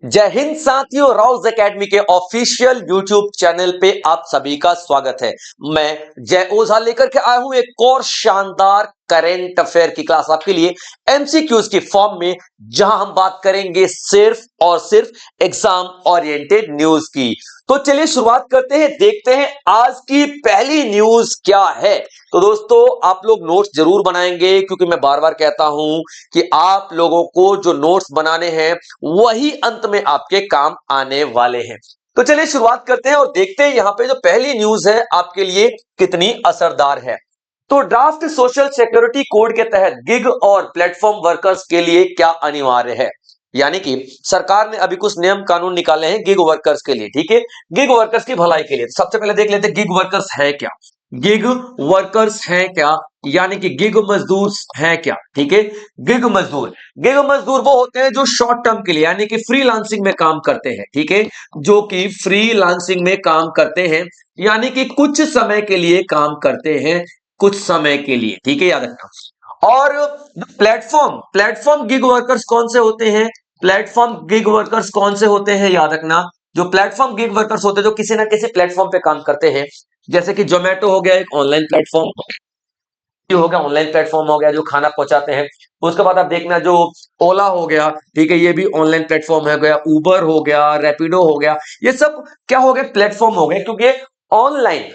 जय हिंद साथियों, राउज एकेडमी के ऑफिशियल यूट्यूब चैनल पे आप सभी का स्वागत है। मैं जय ओझा लेकर के आया हूं एक और शानदार करेंट अफेयर की क्लास आपके लिए एमसीक्यूज की फॉर्म में, जहां हम बात करेंगे सिर्फ और सिर्फ एग्जाम ओरिएंटेड न्यूज की। तो चलिए शुरुआत करते हैं, देखते हैं आज की पहली न्यूज क्या है। तो दोस्तों आप लोग नोट्स जरूर बनाएंगे, क्योंकि मैं बार बार कहता हूं कि आप लोगों को जो नोट्स बनाने हैं वही अंत में आपके काम आने वाले हैं। तो चलिए शुरुआत करते हैं और देखते हैं यहां पे जो पहली न्यूज है आपके लिए कितनी असरदार है। तो ड्राफ्ट सोशल सिक्योरिटी कोड के तहत गिग और प्लेटफॉर्म वर्कर्स के लिए क्या अनिवार्य है। यानी कि सरकार ने अभी कुछ नियम कानून निकाले हैं गिग वर्कर्स के लिए, ठीक है, गिग वर्कर्स की भलाई के लिए। तो सबसे पहले देख लेते हैं गिग वर्कर्स है क्या। गिग वर्कर्स हैं क्या, यानी कि गिग मजदूर हैं क्या, ठीक है। गिग मजदूर वो होते हैं जो शॉर्ट टर्म के लिए यानी कि फ्रीलांसिंग में काम करते हैं, ठीक है, जो कि फ्रीलांसिंग में काम करते हैं, यानी कि कुछ समय के लिए काम करते हैं, कुछ समय के लिए, ठीक है, याद रखना। और प्लेटफॉर्म प्लेटफॉर्म गिग वर्कर्स कौन से होते हैं, प्लेटफॉर्म गिग वर्कर्स कौन से होते हैं, याद रखना। जो प्लेटफॉर्म गिग वर्कर्स होते हैं जो किसी ना किसी प्लेटफॉर्म पे काम करते हैं, जैसे कि जोमेटो हो गया एक ऑनलाइन प्लेटफॉर्म हो गया, ऑनलाइन प्लेटफॉर्म हो गया जो खाना पहुंचाते हैं। उसके बाद आप देखना जो ओला हो गया, ठीक है, ये भी ऑनलाइन प्लेटफॉर्म है गया, उबर हो गया, रैपिडो हो गया, ये सब क्या हो गए, प्लेटफॉर्म हो गए, क्योंकि ऑनलाइन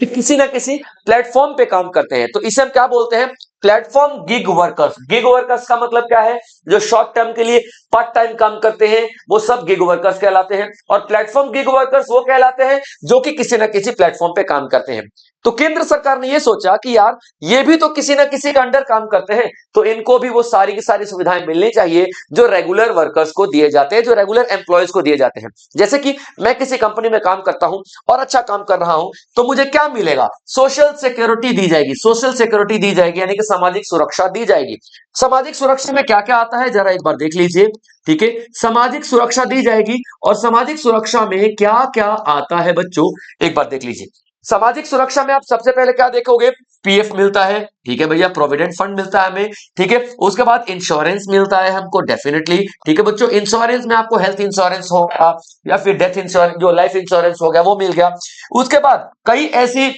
किसी ना किसी प्लेटफॉर्म पे काम करते हैं। तो इसे हम क्या बोलते हैं, platform gig workers. Gig workers का मतलब क्या है, जो शॉर्ट टर्म के लिए पार्ट टाइम काम करते हैं वो सब गिग वर्कर्स कहलाते हैं। और प्लेटफॉर्म गिग वर्कर्स वो कहलाते हैं जो कि किसी ना किसी प्लेटफॉर्म पे काम करते हैं। तो केंद्र सरकार ने ये सोचा कि यार ये भी तो किसी ना किसी का अंडर काम करते हैं, तो इनको भी वो सारी की सारी सुविधाएं मिलनी चाहिए जो रेगुलर वर्कर्स को दिए जाते हैं, जो रेगुलर एम्प्लॉयज को दिए जाते हैं। जैसे कि मैं किसी कंपनी में काम करता हूं और अच्छा काम कर रहा हूं, तो मुझे क्या मिलेगा, सोशल सिक्योरिटी दी जाएगी, सोशल सिक्योरिटी दी जाएगी, यानी कि सामाजिक सुरक्षा दी जाएगी। सामाजिक सुरक्षा में क्या क्या आता है जरा एक बार देख लीजिए, ठीक है, सामाजिक सुरक्षा दी जाएगी। और सामाजिक सुरक्षा में क्या क्या आता है बच्चों, एक बार देख लीजिए। सामाजिक सुरक्षा में आप सबसे पहले क्या देखोगे, पीएफ मिलता है, ठीक है भैया, प्रोविडेंट फंड मिलता है हमें, ठीक है। उसके बाद इंश्योरेंस मिलता है हमको डेफिनेटली, ठीक है बच्चों। इंश्योरेंस में आपको हेल्थ इंश्योरेंस होगा या फिर डेथ इंश्योरेंस, जो लाइफ इंश्योरेंस हो गया वो मिल गया। उसके बाद कई ऐसी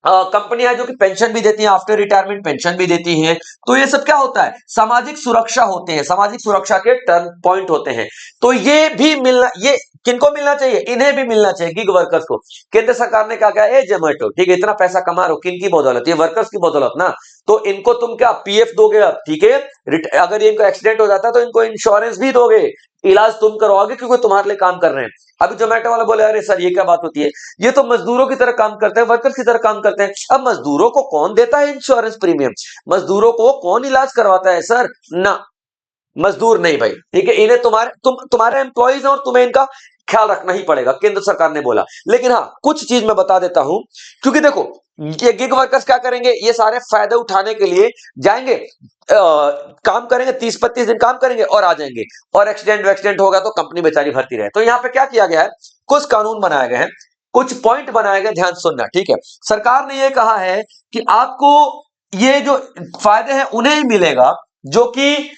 कंपनियां जो कि पेंशन भी देती हैं, आफ्टर रिटायरमेंट पेंशन भी देती हैं। तो ये सब क्या होता है, सामाजिक सुरक्षा होते हैं, सामाजिक सुरक्षा के टर्म पॉइंट होते हैं। तो ये भी मिलना, ये किनको मिलना चाहिए, इन्हें भी मिलना चाहिए, गिग वर्कर्स को। केंद्र सरकार ने क्या कहा, ए जोमेटो, ठीक है, इतना पैसा कमा रहे हो किन की बदौलत, ये वर्कर्स की बदौलत ना, तो इनको तुम क्या पीएफ दोगे अब, ठीक है। अगर इनको एक्सीडेंट हो जाता है तो इनको इंश्योरेंस भी दोगे, इलाज तुम करवाओगे क्योंकि तुम्हारे लिए काम कर रहे हैं। अभी जोमेटो वाले बोले अरे सर ये क्या बात होती है, ये तो मजदूरों की तरह काम करते हैं, वर्कर्स की तरह काम करते हैं। अब मजदूरों को कौन देता है इंश्योरेंस प्रीमियम, मजदूरों को कौन इलाज करवाता है सर, ना, मजदूर नहीं भाई, ठीक है, इन्हें तुम्हारे एम्प्लॉइज हैं और तुम्हें इनका ख्याल रखना ही पड़ेगा, केंद्र सरकार ने बोला। लेकिन हाँ कुछ चीज मैं बता देता हूं, क्योंकि देखो ये गिग वर्कर्स क्या करेंगे, ये सारे फायदे उठाने के लिए जाएंगे, काम करेंगे, 30-32 दिन काम करेंगे और आ जाएंगे, और एक्सीडेंट होगा तो कंपनी बेचारी भरती रहे। तो यहां पे क्या किया गया है, कुछ कानून बनाए गए हैं, कुछ पॉइंट बनाए गए, ध्यान सुनना, ठीक है। सरकार ने यह कहा है कि आपको ये जो फायदे हैं उन्हें ही मिलेगा जो कि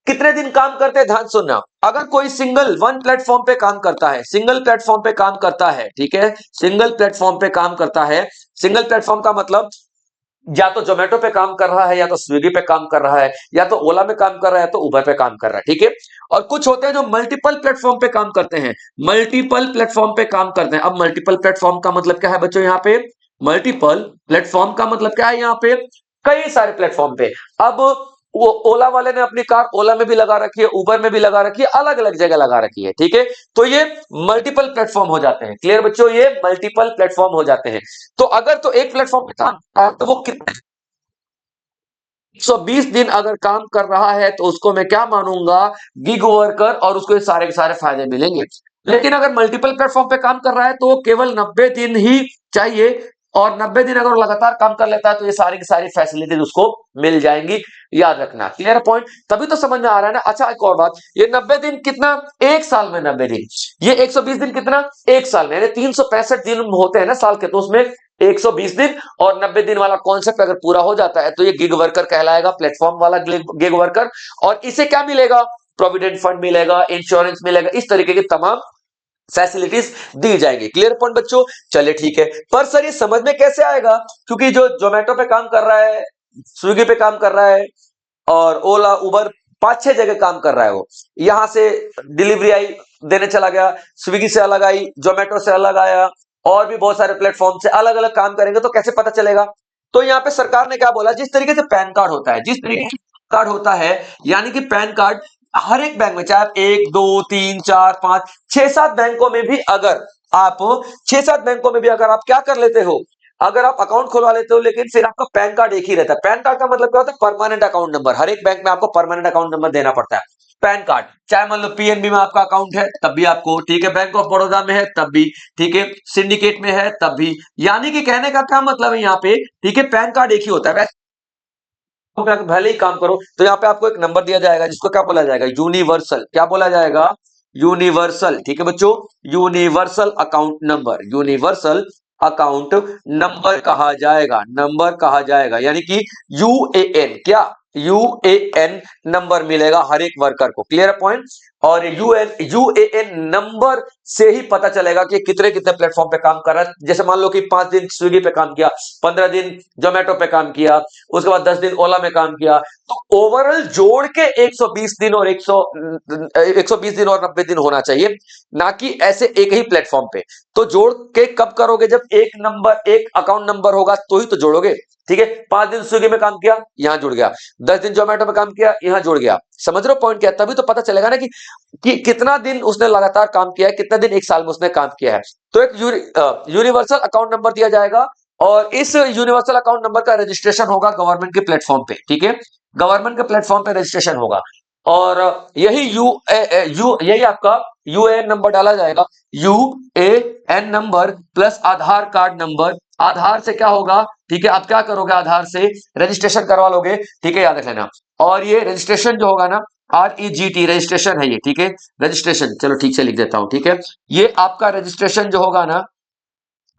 कितने दिन काम करते हैं, ध्यान सुनना। अगर कोई सिंगल वन प्लेटफॉर्म पे काम करता है, सिंगल प्लेटफॉर्म पे काम करता है, ठीक है, सिंगल प्लेटफॉर्म पे काम करता है, सिंगल प्लेटफॉर्म का मतलब या तो जोमेटो पे काम कर रहा है, या तो स्विगी पे काम कर रहा है, या तो ओला में काम कर रहा है, तो उबर पे काम कर रहा है, ठीक है। और कुछ होते हैं जो मल्टीपल प्लेटफॉर्म पे काम करते हैं, मल्टीपल प्लेटफॉर्म पे काम करते हैं। अब मल्टीपल प्लेटफॉर्म का मतलब क्या है बच्चों, यहाँ पे मल्टीपल प्लेटफॉर्म का मतलब क्या है, यहाँ पे कई सारे प्लेटफॉर्म पे। अब वो ओला वाले ने अपनी कार ओला में भी लगा रखी है, उबर में भी लगा रखी है, अलग अलग जगह लगा रखी है, ठीक है। तो ये मल्टीपल प्लेटफॉर्म हो जाते हैं, क्लियर बच्चों, ये मल्टीपल प्लेटफॉर्म हो जाते हैं। तो अगर तो एक प्लेटफॉर्म पे काम तो वो कितने 120 दिन अगर काम कर रहा है तो उसको मैं क्या मानूंगा, गिग वर्कर, और उसको ये सारे के सारे फायदे मिलेंगे। लेकिन अगर मल्टीपल प्लेटफॉर्म पे काम कर रहा है तो वो केवल 90 दिन ही चाहिए, और 90 दिन अगर लगातार काम कर लेता है तो ये सारी की सारी फैसिलिटीज उसको मिल जाएंगी, याद रखना, क्लियर पॉइंट, तभी तो समझ में आ रहा है ना। अच्छा एक और बात, ये 90 दिन कितना, एक साल में 90 दिन, ये 120 दिन कितना, एक साल में, यानी 365 दिन होते हैं ना साल के, तो उसमें 120 दिन और 90 दिन वाला कॉन्सेप्ट अगर पूरा हो जाता है तो ये गिग वर्कर कहलाएगा, प्लेटफॉर्म वाला गिग वर्कर। और इसे क्या मिलेगा, प्रोविडेंट फंड मिलेगा, इंश्योरेंस मिलेगा, इस तरीके की तमाम फैसिलिटीज दी जाएंगी। क्लियर पॉइंट बच्चों? चलिए ठीक है। पर सर ये समझ में कैसे आएगा, क्योंकि जो जोमेटो पे काम कर रहा है, स्विगी पे काम कर रहा है और ओला उबर 5-6 जगह काम कर रहा है, वो यहां से डिलीवरी आई देने चला गया, स्विगी से अलग आई, जोमेटो से अलग आया, और भी बहुत सारे प्लेटफॉर्म से अलग अलग काम करेंगे, तो कैसे पता चलेगा? तो यहाँ पे सरकार ने क्या बोला, जिस तरीके से पैन कार्ड होता है, जिस तरीके से कार्ड होता है, यानी कि पैन कार्ड हर एक बैंक में, चाहे आप 1 2 3 4 5 6 7 बैंकों में भी अगर आप 6-7 बैंकों में भी अगर आप क्या कर लेते हो, अगर आप अकाउंट खुलवा लेते हो, लेकिन फिर आपका पैन कार्ड एक ही रहता है। पैन कार्ड का मतलब क्या होता है? Permanent account number. हर एक बैंक में आपको परमानेंट अकाउंट नंबर देना पड़ता है। पैन कार्ड, चाहे मान लो पीएनबी में आपका अकाउंट है तब भी आपको, ठीक है, बैंक ऑफ बड़ौदा में है तब भी, ठीक है, सिंडिकेट में है तब भी। यानी कि कहने का क्या मतलब है यहाँ पे, ठीक है, पैन कार्ड एक ही होता है। भले ही काम करो तो यहाँ पे आपको एक नंबर दिया जाएगा, जिसको क्या बोला जाएगा? यूनिवर्सल। क्या बोला जाएगा? यूनिवर्सल। ठीक है बच्चों, universal account number, universal account number कहा जाएगा, नंबर कहा जाएगा। यानी कि यूएएन, क्या? यूएएन नंबर मिलेगा हर एक वर्कर को। Clear point? और यूएएन नंबर से ही पता चलेगा कि कितने कितने प्लेटफॉर्म पे काम कर रहा है। जैसे मान लो कि 5 दिन स्विगी पे काम किया, 15 दिन जोमेटो पे काम किया, उसके बाद 10 दिन ओला में काम किया, तो ओवरऑल जोड़ के 120 दिन और 120 दिन और 90 दिन होना चाहिए, ना कि ऐसे एक ही प्लेटफॉर्म पे। तो जोड़ के कब करोगे? जब एक नंबर, एक अकाउंट नंबर होगा तो ही तो जोड़ोगे। ठीक है, 5 दिन स्विगी में काम किया, यहां जुड़ गया, 10 दिन जोमेटो में काम किया, यहां जुड़ गया। समझ रहे हो पॉइंट क्या? तभी तो पता चलेगा ना कि कितना दिन उसने लगातार काम किया है, कितना दिन एक साल में उसने काम किया है। तो एक यूनिवर्सल अकाउंट नंबर दिया जाएगा, और इस यूनिवर्सल अकाउंट नंबर का रजिस्ट्रेशन होगा गवर्नमेंट के प्लेटफॉर्म पे। ठीक है, गवर्नमेंट के प्लेटफॉर्म पे रजिस्ट्रेशन होगा, और यही यही आपका यूएएन नंबर डाला जाएगा। यूएएन नंबर प्लस आधार कार्ड नंबर। आधार से क्या होगा? ठीक है, आप क्या करोगे? आधार से रजिस्ट्रेशन करवा लोगे। ठीक है, याद रख लेना। और ये रजिस्ट्रेशन जो होगा ना, REGT रजिस्ट्रेशन है ये। ठीक है, रजिस्ट्रेशन, चलो ठीक से लिख देता हूं। ठीक है, ये आपका रजिस्ट्रेशन जो होगा ना,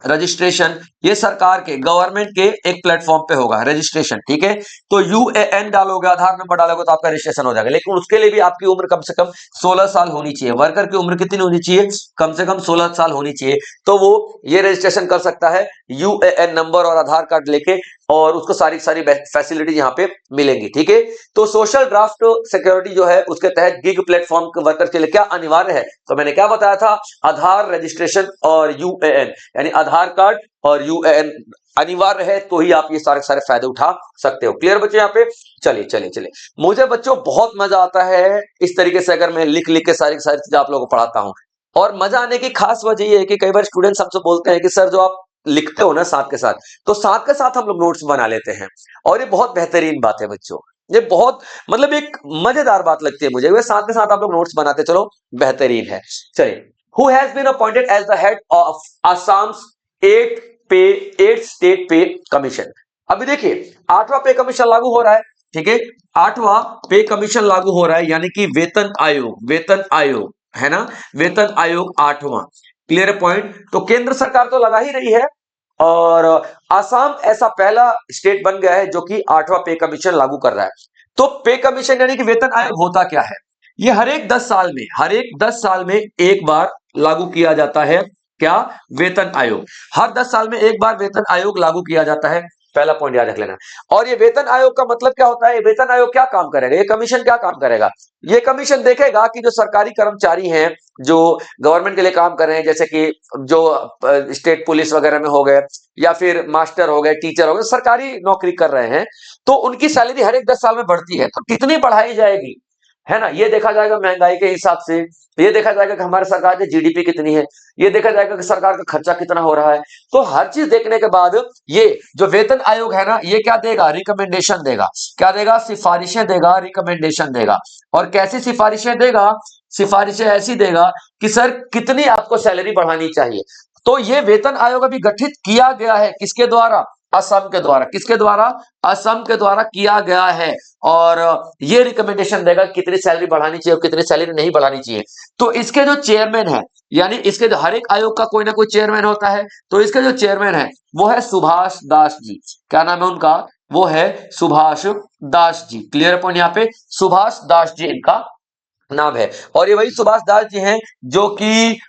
रजिस्ट्रेशन, ये सरकार के, गवर्नमेंट के एक प्लेटफॉर्म पे होगा रजिस्ट्रेशन। ठीक है, तो यूएएन डालोगे, आधार नंबर डालोगे, तो आपका रजिस्ट्रेशन हो जाएगा। लेकिन उसके लिए भी आपकी उम्र कम से कम 16 साल होनी चाहिए। वर्कर की उम्र कितनी होनी चाहिए? कम से कम 16 साल होनी चाहिए, तो वो ये रजिस्ट्रेशन कर सकता है यूएएन नंबर और आधार कार्ड लेके, और उसको सारी सारी फैसिलिटी यहाँ पे मिलेंगी। ठीक है, तो सोशल ड्राफ्ट सिक्योरिटी जो है, उसके तहत गिग प्लेटफॉर्म के वर्कर के लिए क्या अनिवार्य है? तो मैंने क्या बताया था? आधार, रजिस्ट्रेशन और यूएएन, यानी आधार कार्ड और यूएएन अनिवार्य है, तो ही आप ये सारे सारे फायदे उठा सकते हो। क्लियर बच्चों यहाँ पे? चलिए चलिए चलिए, मुझे बच्चों बहुत मजा आता है इस तरीके से अगर मैं लिख लिख के सारी सारी चीजें आप लोगों को पढ़ाता हूं। और मजा आने की खास वजह ये है कि कई बार स्टूडेंट्स हमसे बोलते हैं कि सर जो आप लिखते हो ना साथ के साथ, तो साथ के साथ हम लोग नोट्स बना लेते हैं, और ये बहुत बेहतरीन बात है बच्चों। ये बहुत मतलब एक मजेदार बात लगती है मुझे, वे साथ के साथ आप लोग नोट्स बनाते चलो, बेहतरीन है। चलिए, who has been appointed as the head of Assam's 8 state pay commission. अभी देखिए, 8वां पे कमीशन लागू हो रहा है। ठीक है, 8वां पे कमीशन लागू हो रहा है, यानी कि वेतन आयोग, वेतन आयोग है ना, वेतन आयोग 8वां। Clear point? तो केंद्र सरकार तो लगा ही रही है, और असम ऐसा पहला स्टेट बन गया है जो कि 8वां पे कमीशन लागू कर रहा है। तो पे कमीशन यानी कि वेतन आयोग होता क्या है? ये हर एक 10 साल में, हर एक 10 साल में एक बार लागू किया जाता है। क्या? वेतन आयोग। हर 10 साल में एक बार वेतन आयोग लागू किया जाता है। पहला पॉइंट याद रख लेना। और ये वेतन आयोग का मतलब क्या होता है? वेतन आयोग क्या काम करेगा? ये कमीशन क्या काम करेगा? ये कमीशन देखेगा कि जो सरकारी कर्मचारी हैं, जो गवर्नमेंट के लिए काम कर रहे हैं, जैसे कि जो स्टेट पुलिस वगैरह में हो गए, या फिर मास्टर हो गए, टीचर हो गए, सरकारी नौकरी कर रहे हैं, तो उनकी सैलरी हर एक 10 साल में बढ़ती है, तो कितनी बढ़ाई जाएगी, है ना? ये देखा जाएगा महंगाई के हिसाब से, ये देखा जाएगा कि हमारे सरकार की जीडीपी कितनी है, ये देखा जाएगा कि सरकार का खर्चा कितना हो रहा है। तो हर चीज देखने के बाद ये जो वेतन आयोग है ना, ये क्या देगा? रिकमेंडेशन देगा। क्या देगा? सिफारिशें देगा, रिकमेंडेशन देगा। और कैसी सिफारिशें देगा? सिफारिशें ऐसी देगा कि सर कितनी आपको सैलरी बढ़ानी चाहिए। तो ये वेतन आयोग अभी गठित किया गया है, किसके द्वारा? असम के द्वारा। किसके द्वारा? असम के द्वारा किया गया है। और ये रिकमेंडेशन देगा कितनी सैलरी बढ़ानी चाहिए और कितनी सैलरी नहीं बढ़ानी चाहिए। तो इसके जो चेयरमैन है, यानी इसके जो हर एक आयोग का कोई ना कोई चेयरमैन होता है, तो इसके जो चेयरमैन है वो है सुभाष दास जी। क्या नाम है उनका? वो है सुभाष दास जी। क्लियर पॉइंट यहाँ पे? सुभाष दास जी इनका नाम है। और ये वही सुभाष दास जी हैं जो कि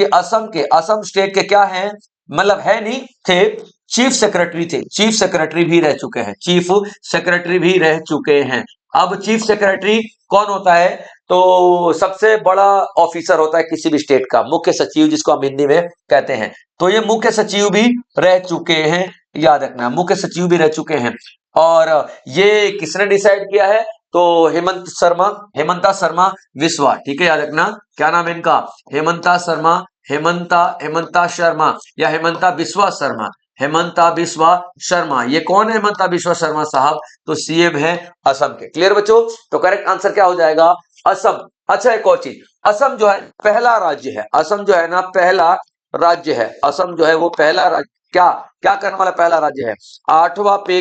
असम स्टेट के क्या हैं, मतलब है नहीं थे, चीफ सेक्रेटरी थे, चीफ सेक्रेटरी भी रह चुके हैं, चीफ सेक्रेटरी भी रह चुके हैं। अब चीफ सेक्रेटरी कौन होता है, तो सबसे बड़ा ऑफिसर होता है किसी भी स्टेट का, मुख्य सचिव जिसको हम हिंदी में कहते हैं। तो ये मुख्य सचिव भी रह चुके हैं, याद रखना मुख्य सचिव भी रह चुके हैं। और ये किसने डिसाइड किया है, तो हेमंता शर्मा विश्वा, ठीक है, याद रखना क्या नाम है इनका, हेमंता शर्मा, हेमंता शर्मा या हेमंता बिस्वा शर्मा, हेमंता बिस्वा शर्मा। ये कौन है हेमंता बिस्वा शर्मा साहब, तो सीएम है असम के। क्लियर बच्चों, तो करेक्ट आंसर क्या हो जाएगा, असम। अच्छा एक और चीज, असम जो है पहला राज्य है, असम जो है ना पहला राज्य है, असम जो है वो पहला राज्य, क्या क्या करने वाला पहला राज्य है, आठवां पे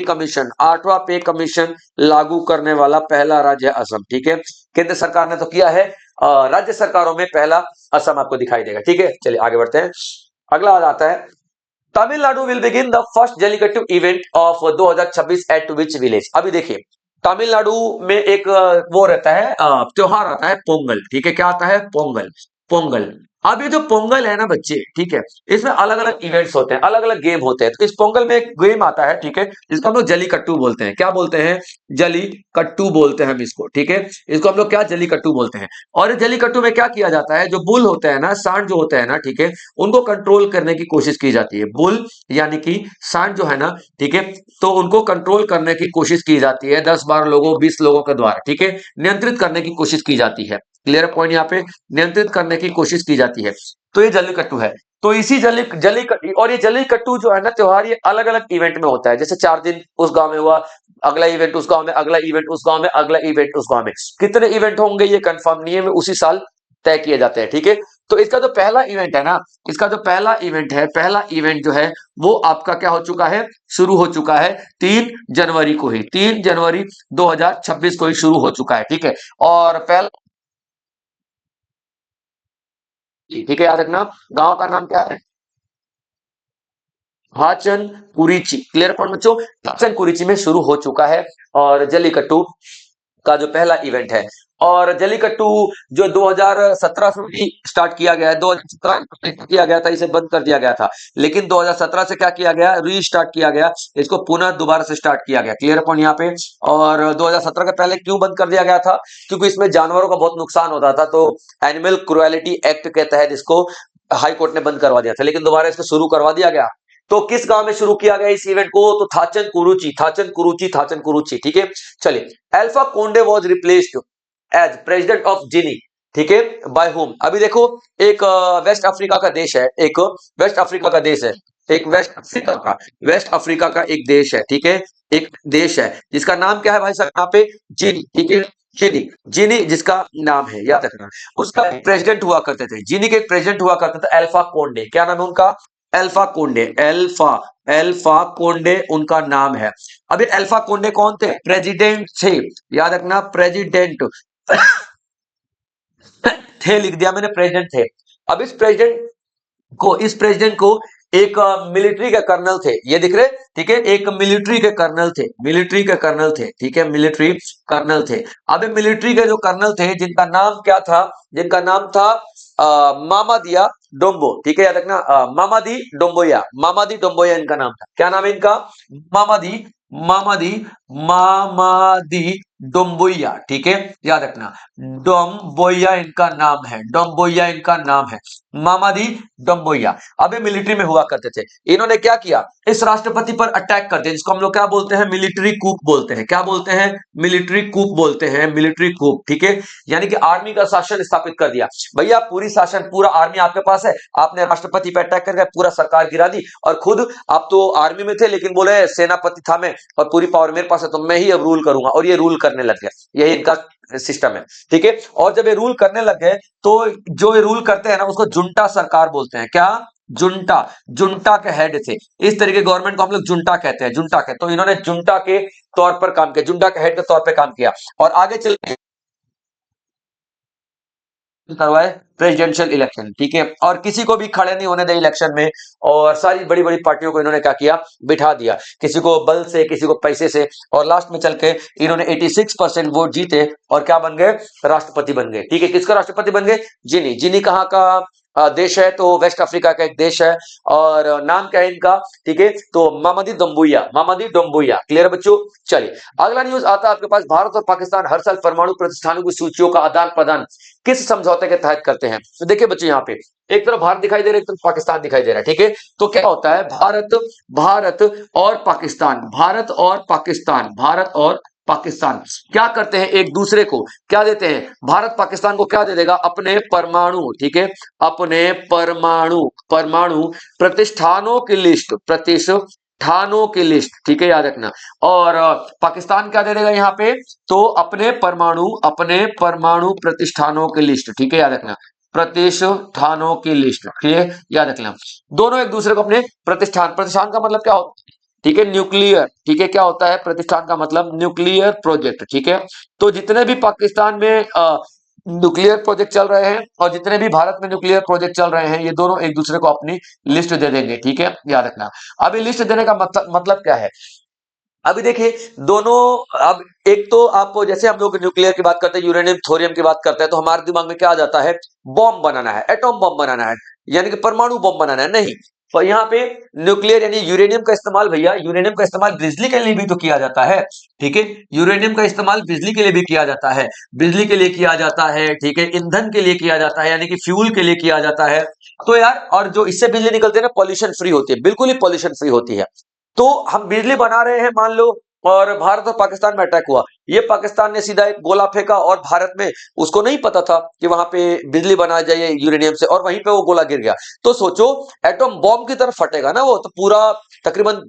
कमीशन लागू करने वाला पहला राज्य है असम, ठीक है। केंद्र सरकार ने तो किया है, राज्य सरकारों में पहला असम आपको दिखाई देगा, ठीक है। चलिए आगे बढ़ते हैं, अगला आ जाता है, Tamil Nadu will begin the first jallikattu event of 2026 eight which village. अभी देखिए तमिलनाडु में एक वो रहता है, त्योहार आता है पोंगल, ठीक है, क्या आता है, पोंगल, पोंगल। अब ये जो पोंगल है ना बच्चे, ठीक है, इसमें अलग अलग इवेंट्स होते हैं, अलग अलग गेम होते हैं। तो इस पोंगल में एक गेम आता है, ठीक है, जिसको हम लोग जलीकट्टू बोलते हैं, क्या बोलते हैं, जलीकट्टू बोलते हैं हम इसको, ठीक है, इसको हम लोग क्या जलीकट्टू बोलते हैं। और इस जलीकट्टू में क्या किया जाता है, जो बुल होते हैं ना, सांड जो होते हैं ना, ठीक है, उनको कंट्रोल करने की कोशिश की जाती है, बुल यानी कि सांड जो है ना, ठीक है, तो उनको कंट्रोल करने की कोशिश की जाती है 10-12 लोगों 20 लोगों के द्वारा, ठीक है, नियंत्रित करने की कोशिश की जाती है। क्लियर पॉइंट, यहाँ पे नियंत्रित करने की कोशिश की जाती है। तो ये जल्लीकट्टू है। तो इसी जल्लीकट्टू, और ये जल्लीकट्टू जो है ना त्योहार, ये अलग अलग इवेंट में होता है, जैसे 4 दिन उस गांव में हुआ, अगला इवेंट उस गांव में, अगला इवेंट उस गांव में, अगला इवेंट उस गांव में। कितने इवेंट होंगे ये कंफर्म नहीं है, उसी साल तय किए जाते हैं, ठीक है। तो इसका जो पहला इवेंट है ना, इसका जो पहला इवेंट है, पहला इवेंट जो है वो आपका क्या हो चुका है, शुरू हो चुका है 3 जनवरी को ही, 3 जनवरी 2026 को ही शुरू हो चुका है, ठीक है। और पहला, ठीक है, याद रखना गांव का नाम क्या है, हाचन कुरिची। क्लियर पॉइंट बच्चों, हाचन कुरिची में शुरू हो चुका है, और जल्लीकट्टू का जो पहला इवेंट है। और जल्लीकट्टू जो 2017 से भी स्टार्ट किया गया है, 2017 में किया गया था, इसे बंद कर दिया गया था, लेकिन 2017 से क्या किया गया, रीस्टार्ट किया गया, इसको पुनः दोबारा से स्टार्ट किया गया। क्लियर पॉइंट यहाँ पे। और 2017 के पहले क्यों बंद कर दिया गया था, क्योंकि इसमें जानवरों का बहुत नुकसान होता था, तो एनिमल क्रुएलिटी एक्ट के तहत इसको हाई कोर्ट ने बंद करवा दिया था, लेकिन दोबारा इसको शुरू करवा दिया गया। तो किस गांव में शुरू किया गया इस इवेंट को, तो थाचन कुरुचि, थाचन कुरुचि, थाचन कुरुचि, ठीक है। चलिए, Alpha Conde was replaced as president of Guinea, ठीक है, बाय होम। अभी देखो, एक वेस्ट अफ्रीका का देश है, एक वेस्ट अफ्रीका का देश है, एक वेस्ट अफ्रीका का एक देश है, ठीक है, एक देश है जिसका नाम क्या है भाई साहब, यहाँ पे जिनी, ठीक है, जिनी, जिनी जिसका नाम है, याद रखना। उसका एक प्रेसिडेंट हुआ करते थे, जिनी के एक प्रेसिडेंट हुआ करते थे अल्फा कोंडे, क्या नाम है उनका, Alpha Conde, alpha Alpha Conde उनका नाम है। अभी अल्फा कोंडे कौन थे, प्रेसिडेंट थे, याद रखना प्रेसिडेंट थे, लिख दिया मैंने, प्रेसिडेंट थे। अब इस प्रेसिडेंट को एक मिलिट्री के कर्नल थे, ये दिख रहे, ठीक है, एक मिलिट्री के कर्नल थे, मिलिट्री के कर्नल थे, ठीक है, मिलिट्री कर्नल थे। अब मिलिट्री के जो कर्नल थे, जिनका नाम क्या था, जिनका नाम था मामादिया डोम्बो, ठीक है, याद रखना, मामादी डोम्बोया, मामादी डोम्बोया इनका नाम था। क्या नाम है इनका, मामादी मामादी मामादी डोम्बोया, ठीक है, याद रखना, डोम्बोया इनका नाम है, डोम्बोया इनका नाम है, मामादी डोम्बोया। अबे मिलिट्री में हुआ करते थे। इन्होंने क्या किया, इस राष्ट्रपति पर अटैक कर दिया, जिसको हम लोग क्या बोलते हैं, मिलिट्री कूप बोलते हैं, क्या बोलते हैं, मिलिट्री कूप बोलते हैं, मिलिट्री कूप, ठीक है, यानी कि आर्मी का शासन स्थापित कर दिया। भैया पूरी शासन, पूरा आर्मी आपके पास है, आपने राष्ट्रपति पर अटैक करके पूरा सरकार गिरा दी, और खुद आप तो आर्मी में थे, लेकिन बोले सेनापति था मैं, और पूरी पावर मेरे पास है, तो मैं ही अब रूल करूंगा, और ये रूल करने लग गया। यही इनका सिस्टम है, ठीक है। और जब ये रूल करने लग गए, तो जो ये रूल करते हैं ना, उसको जुंटा सरकार बोलते हैं, क्या, जुंटा, जुंटा के हेड थे। इस तरीके गवर्नमेंट को हम लोग जुंटा कहते हैं, जुंटा के, तो इन्होंने जुंटा के तौर पर काम किया, जुंटा के हेड के तौर पर काम किया। और आगे चल करवाए प्रेसिडेंशियल इलेक्शन, ठीक है, और किसी को भी खड़े नहीं होने दे इलेक्शन में, और सारी बड़ी बड़ी पार्टियों को इन्होंने क्या किया, बिठा दिया, किसी को बल से, किसी को पैसे से, और लास्ट में चल के इन्होंने 86% वोट जीते और क्या बन गए, राष्ट्रपति बन गए, ठीक है। किसका राष्ट्रपति बन गए, जिनी। जिनी कहाँ का देश है, तो वेस्ट अफ्रीका का एक देश है, और नाम क्या है इनका, ठीक है, तो मामादी डोम्बुया, मामादी डोम्बुया। क्लियर बच्चों। चलिए अगला न्यूज आता है आपके पास, भारत और पाकिस्तान हर साल परमाणु प्रतिष्ठानों की सूचियों का आदान प्रदान किस समझौते के तहत करते हैं। तो देखिए बच्चों, यहाँ पे एक तरफ भारत दिखाई दे रहा है, एक तरफ पाकिस्तान दिखाई दे रहा है, ठीक है। तो क्या होता है, भारत भारत और पाकिस्तान, भारत और पाकिस्तान, भारत और पाकिस्तान क्या करते हैं, एक दूसरे को क्या देते हैं, भारत पाकिस्तान को क्या दे देगा, अपने परमाणु, ठीक है, अपने परमाणु परमाणु प्रतिष्ठानों की लिस्ट, प्रतिष्ठानों की लिस्ट, ठीक है, याद रखना। और पाकिस्तान क्या दे देगा यहाँ पे, तो अपने परमाणु प्रतिष्ठानों की लिस्ट, ठीक है, याद रखना, प्रतिष्ठानों की लिस्ट, ठीक है, याद रखना। दोनों एक दूसरे को अपने प्रतिष्ठान, प्रतिष्ठान का मतलब क्या होता है, ठीक है, न्यूक्लियर, ठीक है, क्या होता है प्रतिष्ठान का मतलब, न्यूक्लियर प्रोजेक्ट, ठीक है। तो जितने भी पाकिस्तान में न्यूक्लियर प्रोजेक्ट चल रहे हैं और जितने भी भारत में न्यूक्लियर प्रोजेक्ट चल रहे हैं, ये दोनों एक दूसरे को अपनी लिस्ट दे देंगे, ठीक है, याद रखना। अभी लिस्ट देने का मतलब क्या है, अभी देखिए दोनों, अब एक तो आपको, जैसे हम लोग न्यूक्लियर की बात करते हैं, यूरेनियम थोरियम की बात करते हैं, तो हमारे दिमाग में क्या आ जाता है, बॉम्ब बनाना है, एटॉम बॉम्ब बनाना है, यानी कि परमाणु बॉम्ब बनाना है, नहीं। तो यहाँ पे न्यूक्लियर यानी यूरेनियम का इस्तेमाल, भैया यूरेनियम का इस्तेमाल बिजली के लिए भी तो किया जाता है, ठीक है, यूरेनियम का इस्तेमाल बिजली के लिए भी किया जाता है, बिजली के लिए किया जाता है, ठीक है, ईंधन के लिए किया जाता है, यानी कि फ्यूल के लिए किया जाता है। तो यार, और जो इससे बिजली निकलती है ना, पॉल्यूशन फ्री होती है, बिल्कुल ही पॉल्यूशन फ्री होती है। तो हम बिजली बना रहे हैं मान लो, और भारत और पाकिस्तान में अटैक हुआ, ये पाकिस्तान ने सीधा एक गोला फेंका और भारत में, उसको नहीं पता था कि वहां पे बिजली बनाया जाए यूरेनियम से, और वहीं पे वो गोला गिर गया। तो सोचो एटॉम बॉम्ब की तरफ फटेगा ना वो, तो पूरा तकरीबन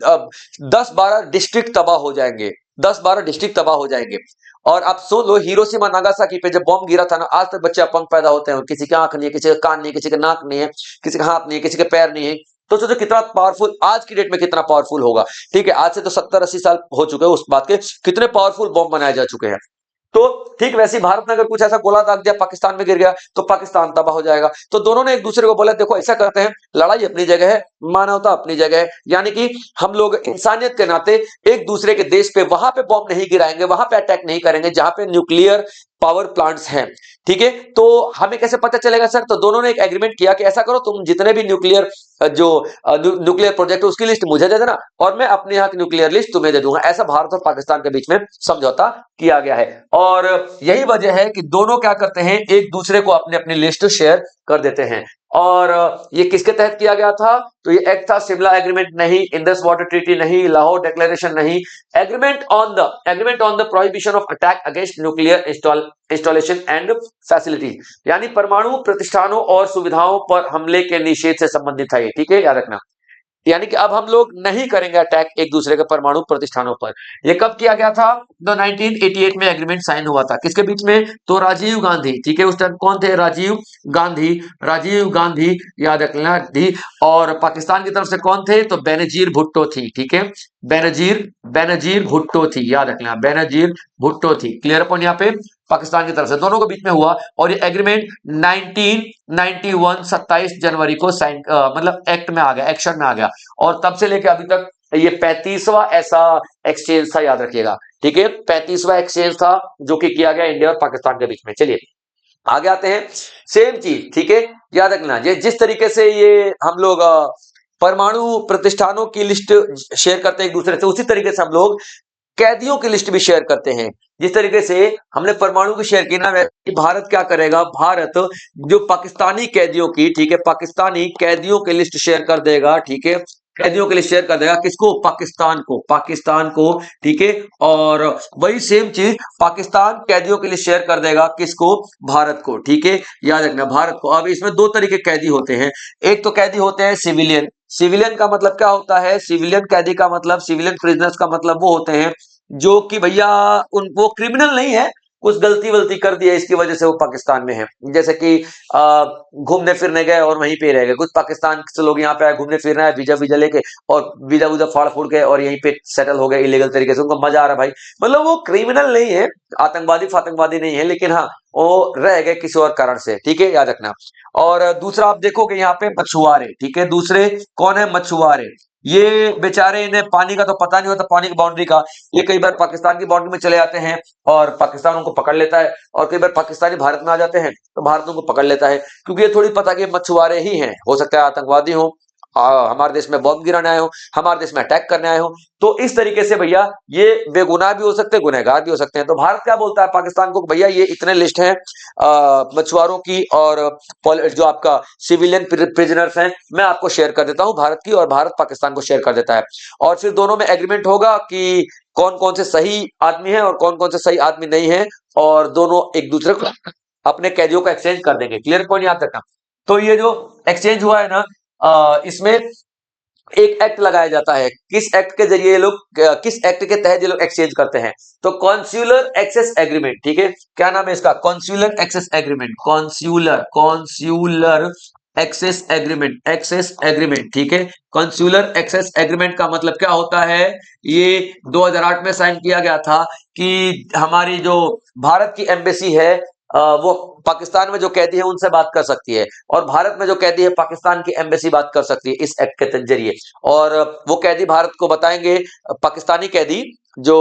10-12 डिस्ट्रिक्ट तबाह हो जाएंगे, 10-12 डिस्ट्रिक्ट तबाह हो जाएंगे। और आप सोच लो हिरोशिमा नागासाकी पे जब बॉम्ब गिरा था ना, आज तक बच्चे अपंग पैदा होते हैं, किसी की आंख नहीं है, किसी का कान नहीं है, किसी का नाक नहीं है, किसी का हाथ नहीं है, किसी के पैर नहीं है। तो सोचो कितना पावरफुल आज की डेट में, कितना पावरफुल होगा, ठीक है। आज से तो 70-80 साल हो चुके हैं उस बात के, कितने पावरफुल बॉम्ब बनाए जा चुके हैं। तो ठीक वैसे ही भारत ने अगर कुछ ऐसा गोला दाग दिया, पाकिस्तान में गिर गया, तो पाकिस्तान तबाह हो जाएगा। तो दोनों ने एक दूसरे को बोला, देखो ऐसा करते हैं, लड़ाई अपनी जगह है, मानवता अपनी जगह है, यानी कि हम लोग इंसानियत के नाते एक दूसरे के देश पे वहां पे बॉम्ब नहीं गिराएंगे, वहां पे अटैक नहीं करेंगे जहां पे न्यूक्लियर पावर प्लांट्स हैं, ठीक है। तो हमें कैसे पता चलेगा सर, तो दोनों ने एक एग्रीमेंट किया कि ऐसा करो, तुम जितने भी न्यूक्लियर जो न्यूक्लियर प्रोजेक्ट है उसकी लिस्ट मुझे दे देना, और मैं अपने यहाँ की न्यूक्लियर लिस्ट तुम्हें दे दूंगा। ऐसा भारत और पाकिस्तान के बीच में समझौता किया गया है, और यही वजह है कि दोनों क्या करते हैं, एक दूसरे को अपने अपनी लिस्ट शेयर कर देते हैं। और ये किसके तहत किया गया था, तो ये एक्ट था शिमला एग्रीमेंट नहीं, इंडस वाटर ट्रीटी नहीं, लाहौर डिक्लेरेशन नहीं, agreement on the prohibition of attack against nuclear installation and facility, यानी परमाणु प्रतिष्ठानों और सुविधाओं पर हमले के निषेध से संबंधित है, ठीक है, याद रखना। यानी कि अब हम लोग नहीं करेंगे अटैक एक दूसरे के परमाणु प्रतिष्ठानों पर। ये कब किया गया था, तो 1988 में एग्रीमेंट साइन हुआ था, किसके बीच में, तो राजीव गांधी, ठीक है, उस टाइम कौन थे, राजीव गांधी, राजीव गांधी, याद रखना डी। और पाकिस्तान की तरफ से कौन थे, तो बेनजीर भुट्टो थी, ठीक है, बेनजीर बेनजीर भुट्टो थी, याद रखना बेनजीर भुट्टो थी। क्लियर अपन यहाँ पे, पाकिस्तान की तरफ से दोनों के बीच में हुआ, और ये एग्रीमेंट 1991 27 जनवरी को साइन मतलब एक्ट में आ गया, एक्शन में आ गया, और तब से लेकर अभी तक ये 35वां ऐसा एक्सचेंज था, याद रखिएगा, ठीक है, 35वां एक्सचेंज था जो कि किया गया इंडिया और पाकिस्तान के बीच में। चलिए आगे आते हैं, सेम चीज, ठीक है, याद रखना, ये जिस तरीके से ये हम लोग परमाणु प्रतिष्ठानों की लिस्ट शेयर करते हैं एक दूसरे से, उसी तरीके से हम लोग कैदियों की लिस्ट भी शेयर करते हैं। जिस तरीके से हमने परमाणु की शेयर की ना, भारत क्या करेगा, भारत जो पाकिस्तानी कैदियों की, ठीक है, पाकिस्तानी कैदियों की लिस्ट शेयर कर देगा, ठीक है, कैदियों के लिए शेयर कर देगा, किसको, पाकिस्तान को, पाकिस्तान को, ठीक है। और वही सेम चीज पाकिस्तान कैदियों के लिए शेयर कर देगा, किसको, भारत को, ठीक है, याद रखना, भारत को। अब इसमें दो तरीके कैदी होते हैं, एक तो कैदी होते हैं सिविलियन, सिविलियन का मतलब क्या होता है, सिविलियन कैदी का मतलब, सिविलियन प्रिजनर्स का मतलब वो होते हैं जो कि भैया उन वो क्रिमिनल नहीं है, कुछ गलती वलती कर दी है, इसकी वजह से वो पाकिस्तान में है। जैसे कि घूमने फिरने गए और वहीं पे रह गए। कुछ पाकिस्तान से लोग यहाँ पे आए, घूमने फिरना है, वीजा वीजा लेके, और वीजा वूजा फाड़ फूड़ के और यहीं पे सेटल हो गए इलीगल तरीके से। उनको मजा आ रहा है भाई, मतलब वो क्रिमिनल नहीं है, आतंकवादी फातंकवादी नहीं है, लेकिन हाँ वो रह गए किसी और कारण से, ठीक है, याद रखना। और दूसरा आप देखोगे यहाँ पे मछुआरे, ठीक है, दूसरे कौन है, मछुआरे। ये बेचारे, इन्हें पानी का तो पता नहीं होता, पानी की बाउंड्री का। ये कई बार पाकिस्तान की बाउंड्री में चले जाते हैं और पाकिस्तान उनको पकड़ लेता है, और कई बार पाकिस्तानी भारत में आ जाते हैं तो भारत उनको पकड़ लेता है, क्योंकि ये थोड़ी पता कि ये मछुआरे ही हैं, हो सकता है आतंकवादी हो, हमारे देश में बॉम्ब गिराने आए हो, हमारे देश में अटैक करने आए हो। तो इस तरीके से भैया ये बेगुनाह भी हो सकते हैं, गुनहगार भी हो सकते हैं। तो भारत क्या बोलता है पाकिस्तान को, भैया ये इतने लिस्ट हैं मछुआरों की और जो आपका सिविलियन प्रिजनर्स हैं, मैं आपको शेयर कर देता हूं भारत की, और भारत पाकिस्तान को शेयर कर देता है। और फिर दोनों में एग्रीमेंट होगा कि कौन कौन से सही आदमी है और कौन कौन से सही आदमी नहीं है, और दोनों एक दूसरे को अपने कैदियों को एक्सचेंज कर देंगे। क्लियर पॉइंट याद रखना। तो ये जो एक्सचेंज हुआ है ना, इसमें एक एक्ट लगाया जाता है। किस एक्ट के जरिए ये लोग, किस एक्ट के तहत ये लोग एक्सचेंज करते हैं, तो कॉन्स्यूलर एक्सेस एग्रीमेंट, ठीक है, क्या नाम है इसका, consular access agreement, consular access agreement, access agreement, ठीक है। कॉन्स्यूलर एक्सेस एग्रीमेंट का मतलब क्या होता है, ये 2008 में साइन किया गया था कि हमारी जो भारत की एम्बेसी है, वो पाकिस्तान में जो कैदी है उनसे बात कर सकती है, और भारत में जो कैदी है पाकिस्तान की एम्बेसी बात कर सकती है इस एक्ट के जरिए। और वो कैदी भारत को बताएंगे, पाकिस्तानी कैदी जो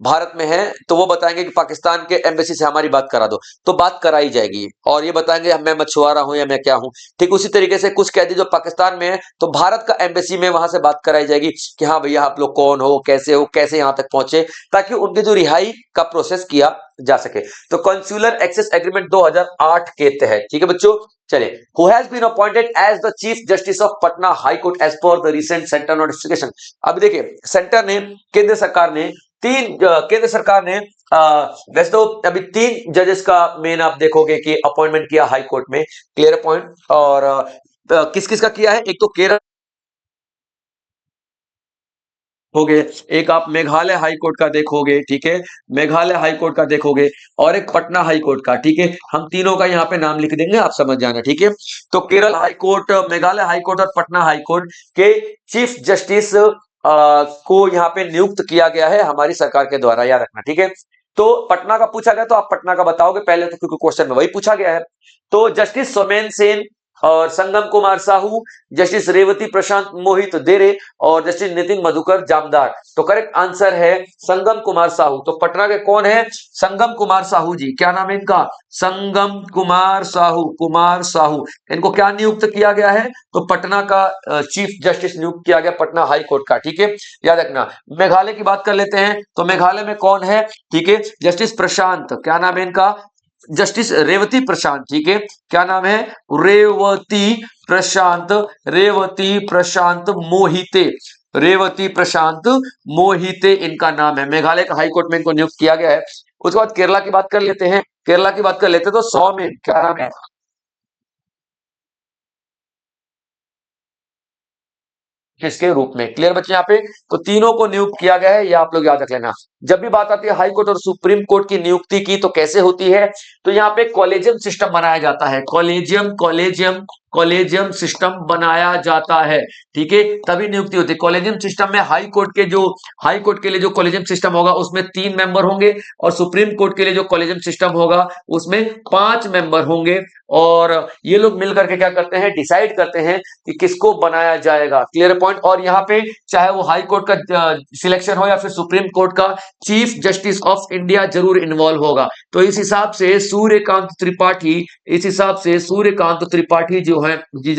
भारत में है, तो वो बताएंगे कि पाकिस्तान के एम्बेसी से हमारी बात करा दो, तो बात कराई जाएगी, और ये बताएंगे मैं मछुआरा हूं या मैं क्या हूं। ठीक उसी तरीके से कुछ कैदी जो पाकिस्तान में है, तो भारत का एम्बेसी में वहां से बात कराई जाएगी कि हाँ भैया आप लोग कौन हो, कैसे यहां तक पहुंचे, ताकि उनकी जो रिहाई का प्रोसेस किया जा सके। तो कॉन्स्यूलर एक्सेस एग्रीमेंट 2008 के तहत, ठीक है बच्चों। चलिए, who has been appointed as the chief justice of Patna high court as per the recent centre notification. अब देखिए, सेंटर ने, केंद्र सरकार ने केंद्र सरकार ने वैसे तो अभी 3 जजेस का मेन आप देखोगे कि अपॉइंटमेंट किया हाई कोर्ट में। Clear point. और किस किस का किया है, एक तो केरल हो गए, एक आप मेघालय हाई कोर्ट का देखोगे, ठीक है, मेघालय हाई कोर्ट का देखोगे, और एक पटना हाई कोर्ट का, ठीक है। हम तीनों का यहाँ पे नाम लिख देंगे, आप समझ जाना, ठीक है। तो Kerala high court, Meghalaya high court और पटना हाई कोर्ट के चीफ जस्टिस को यहाँ पे नियुक्त किया गया है हमारी सरकार के द्वारा, याद रखना, ठीक है। तो पटना का पूछा गया तो आप पटना का बताओगे पहले, तो क्योंकि क्वेश्चन में वही पूछा गया है। तो जस्टिस सोमेन सेन और संगम कुमार साहू, जस्टिस रेवती प्रशांत मोहित देरे, और जस्टिस नितिन मधुकर जामदार। तो करेक्ट आंसर है संगम कुमार साहू। तो पटना के कौन है, संगम कुमार साहू जी, क्या नाम है इनका, संगम कुमार साहू, कुमार साहू। इनको क्या नियुक्त किया गया है, तो पटना का चीफ जस्टिस नियुक्त किया गया, पटना हाई कोर्ट का, ठीक है, याद रखना। मेघालय की बात कर लेते हैं, तो मेघालय में कौन है, ठीक है, जस्टिस प्रशांत, क्या नाम है इनका, जस्टिस रेवती प्रशांत, ठीक है, क्या नाम है, रेवती प्रशांत, रेवती प्रशांत मोहिते, रेवती प्रशांत मोहिते इनका नाम है। मेघालय का हाईकोर्ट में इनको नियुक्त किया गया है। उसके बाद केरला की बात कर लेते हैं, केरला की बात कर लेते हैं, तो 100 में क्या नाम है, किसके रूप में। क्लियर बच्चे यहाँ पे, तो तीनों को नियुक्त किया गया है, ये आप लोग याद रख लेना। जब भी बात आती है हाई कोर्ट और सुप्रीम कोर्ट की नियुक्ति की, तो कैसे होती है, तो यहाँ पे कॉलेजियम सिस्टम बनाया जाता है, कॉलेजियम कॉलेजियम कॉलेजियम सिस्टम बनाया जाता है, ठीक है, तभी नियुक्ति होती है। कॉलेजियम सिस्टम में हाई कोर्ट के लिए जो कॉलेजियम सिस्टम होगा उसमें 3 मेंबर होंगे, और सुप्रीम कोर्ट के लिए जो कॉलेजियम सिस्टम होगा उसमें 5 मेंबर होंगे, और ये लोग मिलकर के क्या करते हैं, डिसाइड करते हैं कि किसको बनाया जाएगा। Clear point. और यहाँ पे चाहे वो हाई कोर्ट का सिलेक्शन हो या फिर सुप्रीम कोर्ट का, चीफ जस्टिस ऑफ इंडिया जरूर इन्वॉल्व होगा। तो इस हिसाब से सूर्यकांत त्रिपाठी, इस हिसाब से सूर्यकांत त्रिपाठी जो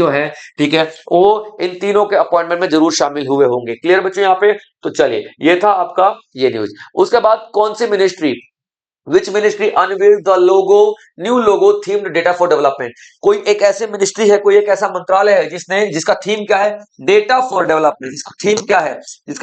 है, ठीक है, वो इन तीनों के अपॉइंटमेंट में जरूर शामिल हुए होंगे। क्लियर बच्चों यहाँ पे। तो चलिए, ये था आपका ये न्यूज। उसके बाद कौन सी ministry, which ministry unveiled the logo, new logo themed data for development. कोई एक ऐसे मिनिस्ट्री है, कोई एक ऐसा मंत्रालय है जिसका थीम क्या है, डेटा फॉर डेवलपमेंट। जिसका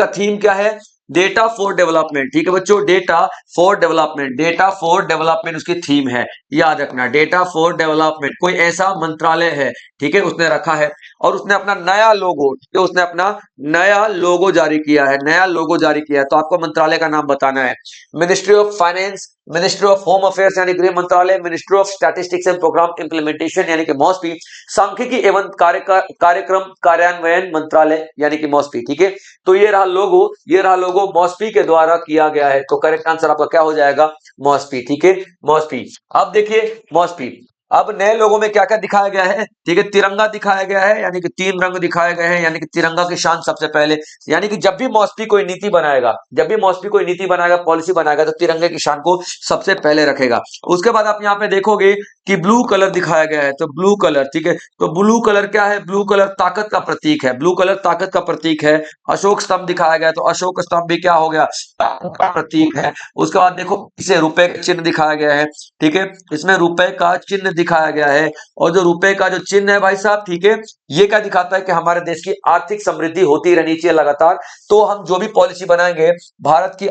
थीम क्या है, डेटा फॉर डेवलपमेंट, ठीक है बच्चों, data for development, data for development उसकी थीम है, याद रखना, डेटा फॉर डेवलपमेंट कोई ऐसा मंत्रालय है, ठीक है, उसने रखा है। और उसने अपना नया लोगो, तो उसने अपना नया लोगो जारी किया है, नया लोगो जारी किया है। तो आपको मंत्रालय का नाम बताना है, ministry of finance, ministry of home affairs यानी गृह मंत्रालय, ministry of statistics and programme implementation यानी कि मॉस्पी, सांख्यिकी एवं कार्यक्रम कार्यान्वयन मंत्रालय यानी कि मॉस्पी। ठीक है, तो ये रहा लोगो, ये रहा लोगो मॉस्पी के द्वारा किया गया है। तो करेक्ट आंसर आपका क्या हो जाएगा? मॉस्पी। ठीक है, मॉस्पी। अब देखिए मॉस्पी, अब नए लोगों में क्या क्या दिखाया गया है? ठीक है, तिरंगा दिखाया गया है, यानी कि 3 रंग दिखाए गए हैं, यानी कि तिरंगा की शान सबसे पहले, यानी कि जब भी मॉस्पी कोई नीति बनाएगा, जब भी मॉस्पी कोई नीति बनाएगा, पॉलिसी बनाएगा, तो तिरंगे की शान को सबसे पहले रखेगा। उसके बाद आप यहाँ पे देखोगे कि ब्लू कलर दिखाया गया है, तो ब्लू कलर, ठीक है, तो ब्लू कलर क्या है? ब्लू कलर ताकत का प्रतीक है, ब्लू कलर ताकत का प्रतीक है। अशोक स्तंभ दिखाया गया, तो अशोक स्तंभ भी क्या हो गया? ताकत का प्रतीक है। उसके बाद देखो इसे रुपए का चिन्ह दिखाया गया है, ठीक है, इसमें रुपए का चिन्ह दिखाया गया है, और जो रुपए का जो चिन्ह है भाई साहब, ठीक है, ये क्या दिखाता है? कि हमारे देश की आर्थिक समृद्धि होती रहनी चाहिए लगातार। तो हम जो भी पॉलिसी बनाएंगे, भारत की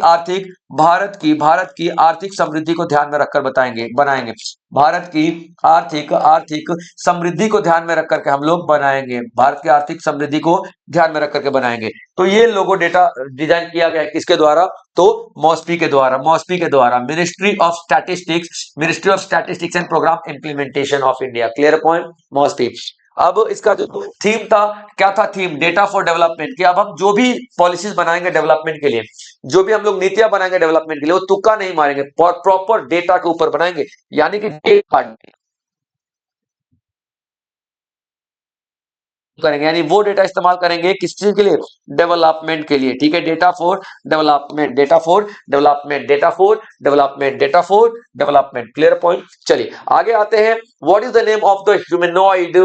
आर्थिक समृद्धि को ध्यान में रखकर बनाएंगे। भारत की आर्थिक समृद्धि को ध्यान में रख करके हम लोग बनाएंगे, भारत की आर्थिक समृद्धि को ध्यान में रख करके बनाएंगे। तो ये लोगो डेटा डिजाइन किया गया है किसके द्वारा? तो मॉस्पी के द्वारा, मॉस्पी के द्वारा, ministry of statistics and programme implementation of India. Clear point? MoSPI. अब इसका जो थीम था, क्या था थीम? Data for development. कि अब हम जो भी पॉलिसीज बनाएंगे डेवलपमेंट के लिए, जो भी हम लोग नीतियां बनाएंगे डेवलपमेंट के लिए, वो तुक्का नहीं मारेंगे, प्रॉपर डेटा के ऊपर बनाएंगे, यानी कि करेंगे, यानी वो डेटा इस्तेमाल करेंगे किस चीज के लिए? डेवलपमेंट के लिए। ठीक है, data for development, data for development, data for development, data for development. Clear point? चलिए आगे आते हैं। What is the name of the humanoid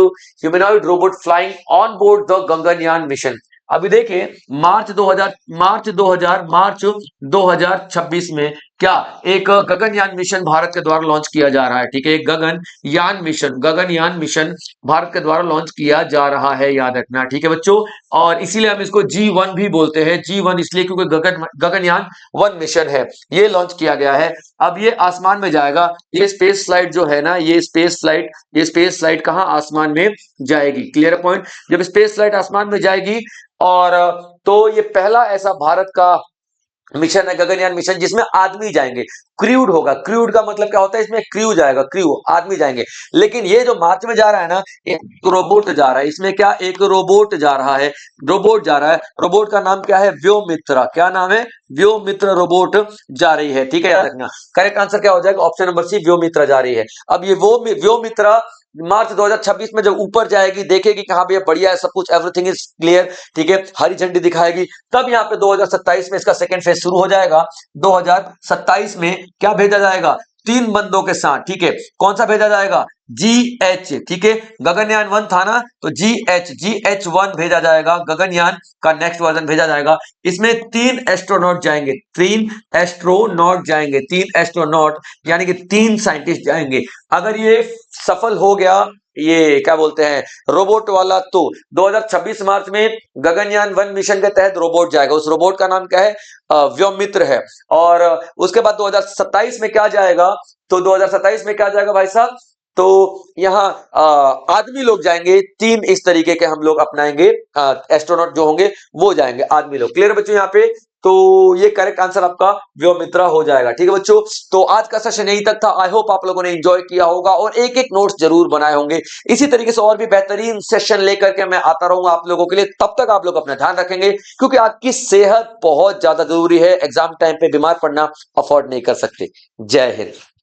robot flying on board the Gaganyaan mission? अभी देखिए मार्च 2026 में क्या एक गगनयान मिशन भारत के द्वारा लॉन्च किया जा रहा है। ठीक है, एक गगनयान मिशन भारत के द्वारा लॉन्च किया जा रहा है, याद रखना। ठीक है बच्चों, और इसीलिए हम इसको G1 भी बोलते हैं। G1 इसलिए क्योंकि गगनयान 1 मिशन है, ये लॉन्च किया गया है। अब ये आसमान में जाएगा, ये स्पेस फ्लाइट जो है ना, ये स्पेस फ्लाइट कहां? आसमान में जाएगी। Clear point? जब स्पेस फ्लाइट आसमान में जाएगी, और तो ये पहला ऐसा भारत का मिशन है, गगनयान मिशन, जिसमें आदमी जाएंगे, क्रूड होगा। क्रूड का मतलब क्या होता है? इसमें क्रू जाएगा, क्रू आदमी जाएंगे। लेकिन ये जो मार्च में जा रहा है ना, एक रोबोट जा रहा है, इसमें क्या? एक रोबोट जा रहा है, रोबोट जा रहा है। रोबोट का नाम क्या है? व्योमित्रा। क्या नाम है? व्योमित्र रोबोट जा रही है। ठीक है, याद रखना। करेक्ट आंसर क्या हो जाएगा? ऑप्शन नंबर सी, व्योमित्रा जा रही है। अब ये वो व्योमित्रा मार्च 2026 में जब ऊपर जाएगी, देखेगी कि हाँ भैया बढ़िया है सब कुछ, एवरीथिंग इज क्लियर, ठीक है, हरी झंडी दिखाएगी, तब यहाँ पे 2027 में इसका सेकंड फेज शुरू हो जाएगा। 2027 में क्या भेजा जाएगा? 3 बंदों के साथ। ठीक है, कौन सा भेजा जाएगा? GH। ठीक है, गगनयान 1 था ना, तो GH1 भेजा जाएगा, गगनयान का नेक्स्ट वर्जन भेजा जाएगा। इसमें 3 एस्ट्रोनॉट जाएंगे, 3 एस्ट्रोनॉट यानी कि 3 साइंटिस्ट जाएंगे। अगर ये सफल हो गया, ये क्या बोलते हैं, रोबोट वाला, तो 2026 मार्च में गगनयान 1 मिशन के तहत रोबोट जाएगा। उस रोबोट का नाम क्या है? व्योमित्र है। और उसके बाद 2027 में क्या जाएगा? तो 2027 में क्या जाएगा भाई साहब? तो यहाँ आदमी लोग जाएंगे, 3 इस तरीके के हम लोग अपनाएंगे, एस्ट्रोनॉट जो होंगे वो जाएंगे, आदमी लोग। क्लियर बच्चों यहाँ पे? तो ये करेक्ट आंसर आपका व्योमित्रा हो जाएगा। ठीक है बच्चों, तो आज का सेशन यहीं तक था। आई होप आप लोगों ने एंजॉय किया होगा और एक एक नोट्स जरूर बनाए होंगे। इसी तरीके से और भी बेहतरीन सेशन लेकर के मैं आता रहूंगा आप लोगों के लिए। तब तक आप लोग अपना ध्यान रखेंगे, क्योंकि आपकी सेहत बहुत ज्यादा जरूरी है। एग्जाम टाइम पे बीमार पड़ना अफोर्ड नहीं कर सकते। जय हिंद।